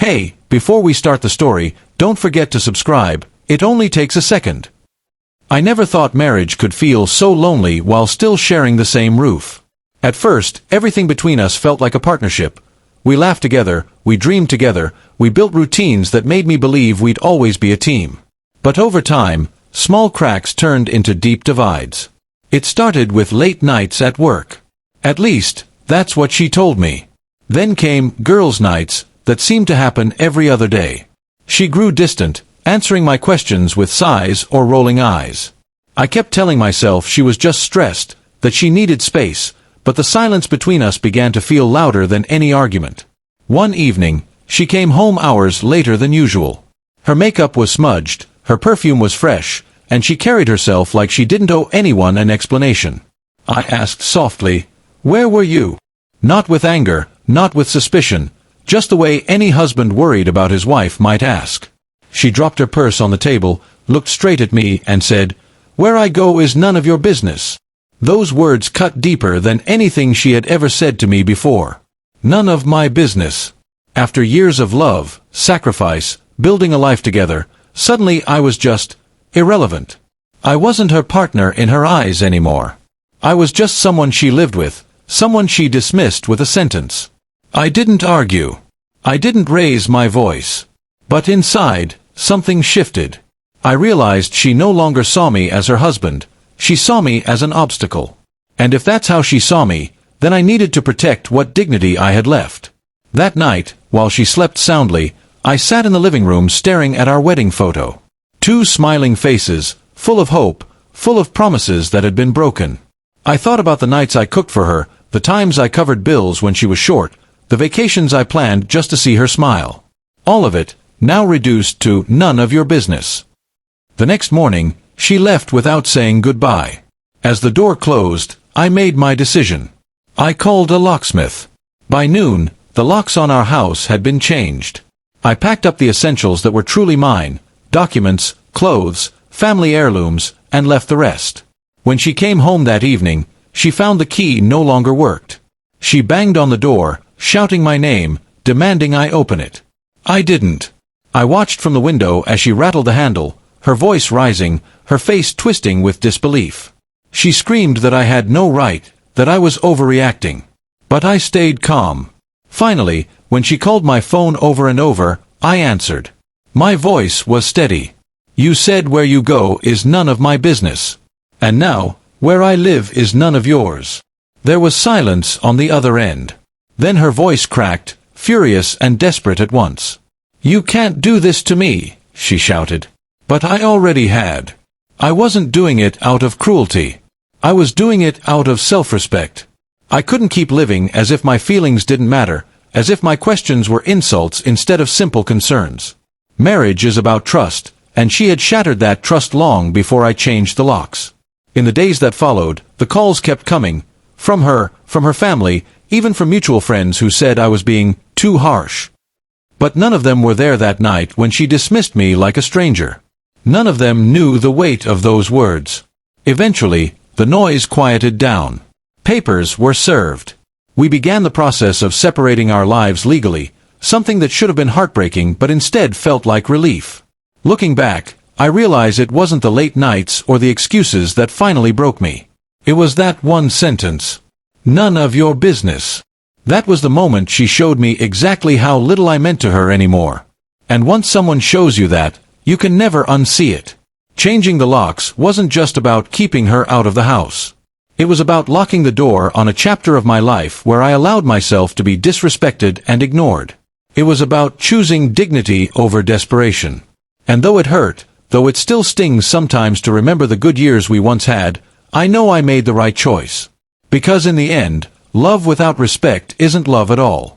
Hey, before we start the story, don't forget to subscribe. It only takes a second. I never thought marriage could feel so lonely while still sharing the same roof. At first, everything between us felt like a partnership. We laughed together, we dreamed together, we built routines that made me believe we'd always be a team. But over time, small cracks turned into deep divides. It started with late nights at work. At least, that's what she told me. Then came girls' nights that seemed to happen every other day. She grew distant, answering my questions with sighs or rolling eyes. I kept telling myself she was just stressed, that she needed space, but the silence between us began to feel louder than any argument. One evening, she came home hours later than usual. Her makeup was smudged, her perfume was fresh, and she carried herself like she didn't owe anyone an explanation. I asked softly, "Where were you?" Not with anger, not with suspicion, just the way any husband worried about his wife might ask. She dropped her purse on the table, looked straight at me, and said, "Where I go is none of your business." Those words cut deeper than anything she had ever said to me before. None of my business. After years of love, sacrifice, building a life together, suddenly I was just irrelevant. I wasn't her partner in her eyes anymore. I was just someone she lived with, someone she dismissed with a sentence. I didn't argue. I didn't raise my voice. But inside, something shifted. I realized she no longer saw me as her husband. She saw me as an obstacle. And if that's how she saw me, then I needed to protect what dignity I had left. That night, while she slept soundly, I sat in the living room staring at our wedding photo. Two smiling faces, full of hope, full of promises that had been broken. I thought about the nights I cooked for her, the times I covered bills when she was short, the vacations I planned just to see her smile. All of it, now reduced to none of your business. The next morning, she left without saying goodbye. As the door closed, I made my decision. I called a locksmith. By noon, the locks on our house had been changed. I packed up the essentials that were truly mine, documents, clothes, family heirlooms, and left the rest. When she came home that evening, she found the key no longer worked. She banged on the door, shouting my name, demanding I open it. I didn't. I watched from the window as she rattled the handle, her voice rising, her face twisting with disbelief. She screamed that I had no right, that I was overreacting. But I stayed calm. Finally, when she called my phone over and over, I answered. My voice was steady. You said where you go is none of my business. And now, where I live is none of yours. There was silence on the other end. Then her voice cracked, furious and desperate at once. You can't do this to me, she shouted. But I already had. I wasn't doing it out of cruelty. I was doing it out of self-respect. I couldn't keep living as if my feelings didn't matter, as if my questions were insults instead of simple concerns. Marriage is about trust, and she had shattered that trust long before I changed the locks. In the days that followed, the calls kept coming, from her family, even from mutual friends who said I was being too harsh. But none of them were there that night when she dismissed me like a stranger. None of them knew the weight of those words. Eventually, the noise quieted down. Papers were served. We began the process of separating our lives legally, something that should have been heartbreaking but instead felt like relief. Looking back, I realize it wasn't the late nights or the excuses that finally broke me. It was that one sentence. None of your business. That was the moment she showed me exactly how little I meant to her anymore. And once someone shows you that, you can never unsee it. Changing the locks wasn't just about keeping her out of the house. It was about locking the door on a chapter of my life where I allowed myself to be disrespected and ignored. It was about choosing dignity over desperation. And though it hurt, though it still stings sometimes to remember the good years we once had, I know I made the right choice. Because in the end, love without respect isn't love at all.